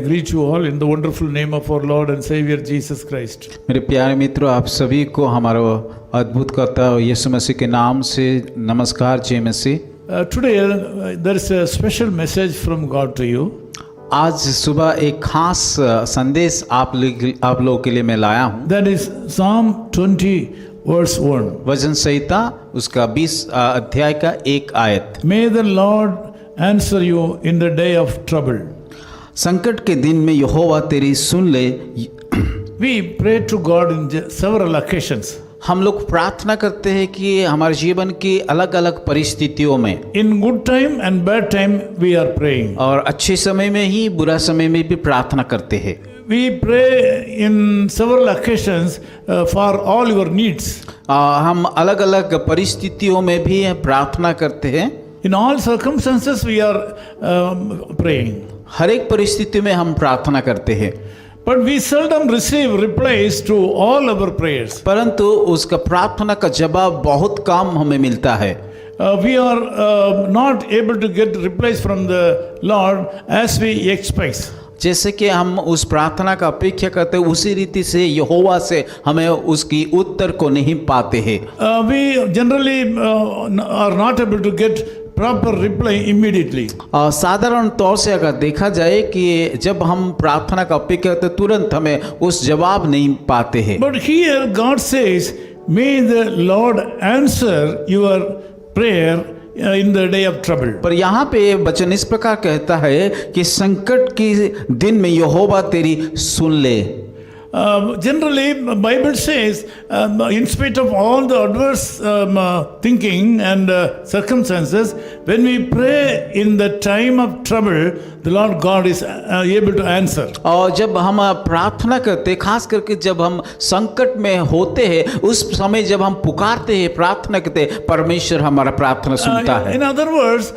I greet you all in the wonderful name of our Lord and Savior Jesus Christ. मेरे प्यारे मित्रों, आप सभी को हमारा अद्भुत कर्ता यीशु मसीह के नाम से नमस्कार। जय मसीह। Today there is a special message from God to you. आज सुबह एक खास संदेश आप लोगों के लिए मैं लाया हूँ। That is Psalm 20 verse 1. वचन संहिता उसका 20 अध्याय का एक आयत। May the Lord answer you in the day of trouble. संकट के दिन में यहोवा तेरी सुन ले। We pray to God in several occasions. हम लोग प्रार्थना करते हैं कि हमारे जीवन की अलग अलग परिस्थितियों में, In good time and bad time we are praying. और अच्छे समय में ही बुरा समय में भी प्रार्थना करते हैं। We pray in several occasions for all your needs. हम अलग अलग परिस्थितियों में भी प्रार्थना करते हैं। In all circumstances we are praying. हर एक परिस्थिति में हम प्रार्थना करते हैं, But we seldom receive replies to all our prayers. परंतु उसका प्रार्थना का जवाब बहुत कम हमें मिलता है। We are not able to get replies from the Lord as we expect. जैसे कि हम उस प्रार्थना का अपेक्षा करते हैं, उसी रीति से यहोवा से हमें उसकी उत्तर को नहीं पाते हैं। We generally are not able to get proper reply immediately. साधारण तौर से अगर देखा जाए कि जब हम प्रार्थना का अपेक्षा करते तुरंत हमें उस जवाब नहीं पाते हैं। But here God says, may the Lord answer your prayer in the day of trouble. पर यहाँ पे वचन इस प्रकार कहता है कि संकट के दिन में यहोवा तेरी सुन ले। Generally, Bible says, in spite of all the adverse thinking and circumstances, when we pray in the time of trouble, the Lord God is able to answer. और जब हम प्रार्थना करते, खास करके जब हम संकट में होते हैं, उस समय जब हम पुकारते हैं, प्रार्थना करते, परमेश्वर हमारा प्रार्थना सुनता है। In other words,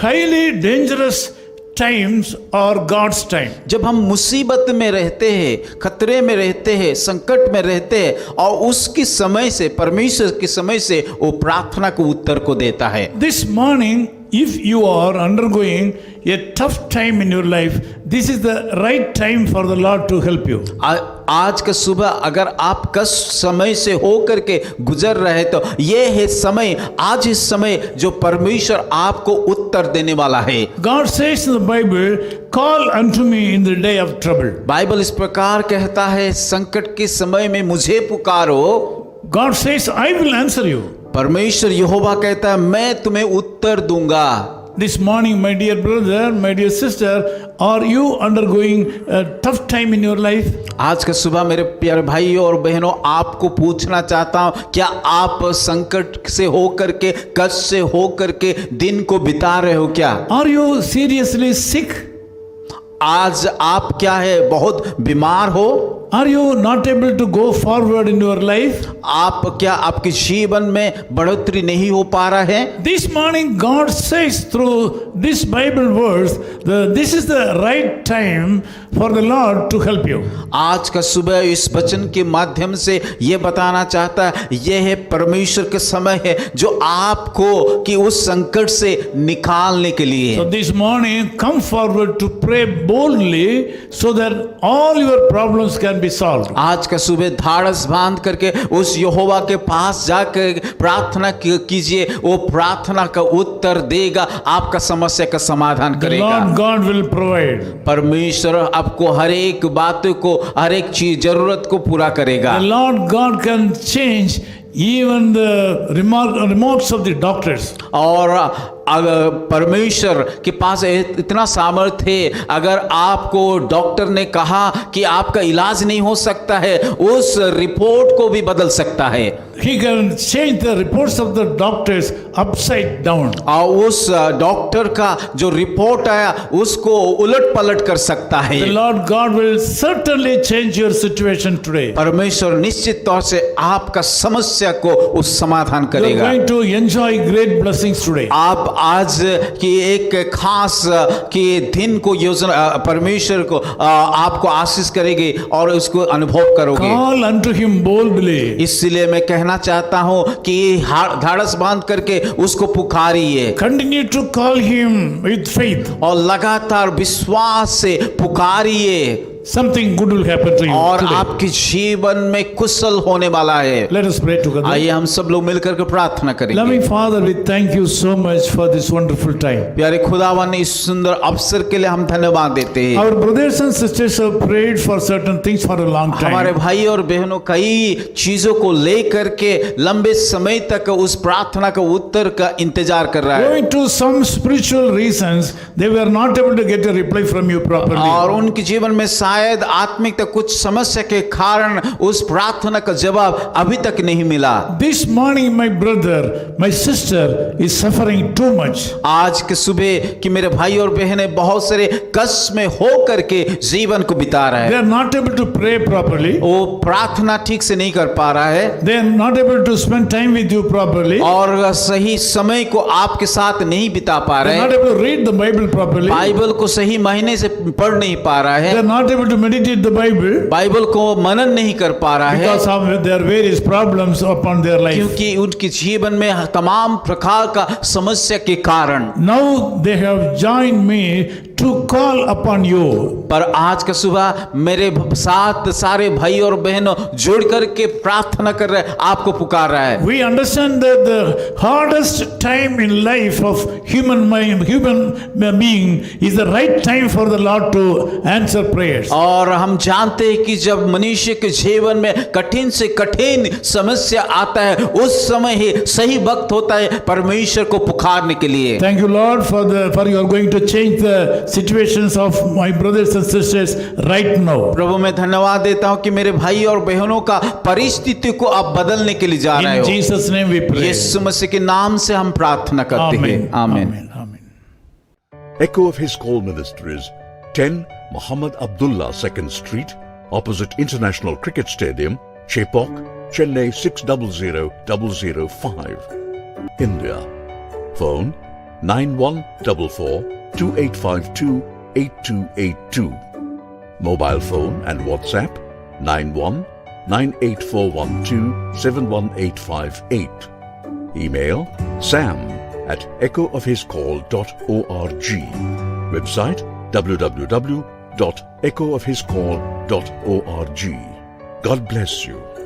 highly dangerous times are God's time. जब हम मुसीबत में रहते हैं, खतरे में रहते हैं, संकट में रहते हैं, और उसकी समय से, परमेश्वर के समय से वो प्रार्थना को उत्तर को देता है। This morning, if you are undergoing a tough time in your life, this is the right time for the Lord to help you. आज का सुबह अगर आप कष्ट समय से हो करके गुजर रहे तो ये है समय, आज इस समय जो परमेश्वर आपको उत्तर देने वाला है। God says in the Bible, call unto me in the day of trouble. Bible इस प्रकार कहता है, संकट के समय में मुझे पुकारो। God says, I will answer you. परमेश्वर यहोवा कहता है, मैं तुम्हें उत्तर दूंगा। This morning, my dear brother, my dear sister, are you undergoing a tough time in your life? आज का सुबह मेरे प्यारे भाइयों और बहनों, आपको पूछना चाहता हूँ, क्या आप संकट से होकर के, कष्ट से होकर के दिन को बिता रहे हो क्या? Are you seriously sick? आज आप क्या है, बहुत बीमार हो? Are you not able to go forward in your life? आप क्या आपके जीवन में बढ़ोतरी नहीं हो पा रहा है? This morning God says through this Bible verse that this is the right time for the Lord to help you. आज का सुबह इस वचन के माध्यम से ये बताना चाहता है, यह है परमेश्वर का समय है जो आपको कि उस संकट से निकालने के लिए। So this morning come forward to pray boldly so that all your problems can be solved. आज का सुबह धाड़स बांध करके उस यहोवा के पास जाकर प्रार्थना कीजिए, वो प्रार्थना का उत्तर देगा, आपका समस्या का समाधान The करेगा। Lord God will provide. परमेश्वर आपको हर एक बात को, हर एक चीज जरूरत को पूरा करेगा। The Lord God can change even the remarks of the doctors. और अगर परमेश्वर के पास इतना सामर्थ्य है, अगर आपको डॉक्टर ने कहा कि आपका इलाज नहीं हो सकता है, उस रिपोर्ट को भी बदल सकता है। He can change the reports of the doctors upside down. और उस डॉक्टर का जो रिपोर्ट आया उसको उलट पलट कर सकता है। The Lord God will certainly change your situation today. परमेश्वर निश्चित तौर से आपका समस्या को उस समाधान You are करेगा। going to enjoy great blessings today. आप आज की एक खास की दिन को योजना परमेश्वर को आपको आशीष करेगी और उसको अनुभव करोगे। Call unto him boldly. इसलिए मैं कहना चाहता हूँ कि धाड़स बांध करके उसको पुकारिए Continue to call him with faith. और लगातार विश्वास से पुकारिए, Something good will happen to you और today. आपके जीवन में कुशल होने वाला है। Let us pray together. आइए हम सब लोग मिलकर के प्रार्थना करेंगे। Loving Father, we thank you so much for this wonderful time. प्यारे खुदावन, इस सुंदर अवसर के लिए हम धन्यवाद देते हैं। Our brothers and sisters have prayed for certain things for a long हमारे time. भाई और बहनों कई चीजों को लेकर के लंबे समय तक उस प्रार्थना का उत्तर का इंतजार कर रहा है, Owing to some spiritual reasons, they were not able to get a reply from you properly. और उनके जीवन में शायद आत्मिक तक कुछ समस्या के कारण उस प्रार्थना का जवाब अभी तक नहीं मिला। This morning, my brother, my sister is suffering too much. आज के सुबह कि मेरे भाई और बहनें बहुत सारे कष्ट में हो करके जीवन को बिता रहे They हैं। are not able to pray properly. वो प्रार्थना ठीक से नहीं कर पा रहा है They are not able to spend time with you properly. और सही समय को आपके साथ नहीं बिता पा They रहे are not हैं, able to read the Bible properly. Bible को सही महीने से पढ़ नहीं पा रहा They है, are not able to meditate the Bible Bible को मनन नहीं कर पा रहा है, because of their various problems upon their life. क्योंकि उनके जीवन में तमाम प्रकार का समस्या के कारण। Now they have joined me to call upon you. पर आज का सुबह मेरे साथ सारे भाई और बहनों जुड़ करके प्रार्थना कर रहे हैं, आपको पुकार रहा है। We understand that the hardest time in life of human being is the right time for the Lord to answer prayers. और हम जानते हैं कि जब मनुष्य के जीवन में कठिन से कठिन समस्या आता है, उस समय ही सही वक्त होता है परमेश्वर को पुकारने के लिए। Thank you, Lord, for you are going to change the situations of my brothers and sisters right now. प्रभु मैं धन्यवाद देता हूं कि मेरे भाई और बहनों का परिस्थिति को आप बदलने के लिए जा रहे In हो। Jesus' name we pray. यीशु मसीह के नाम से हम प्रार्थना करते हैं, Amen. आमीन। Amen. Amen. Echo of His Call Ministries, 10 Muhammad Abdullah 2nd Street, opposite International Cricket Stadium, Chepauk, Chennai 600005, India. Phone 9144-2852-8282. Mobile phone and WhatsApp 91-98412-71858. Email sam@echoofhiscall.org. Website www.echoofhiscall.org. God bless you.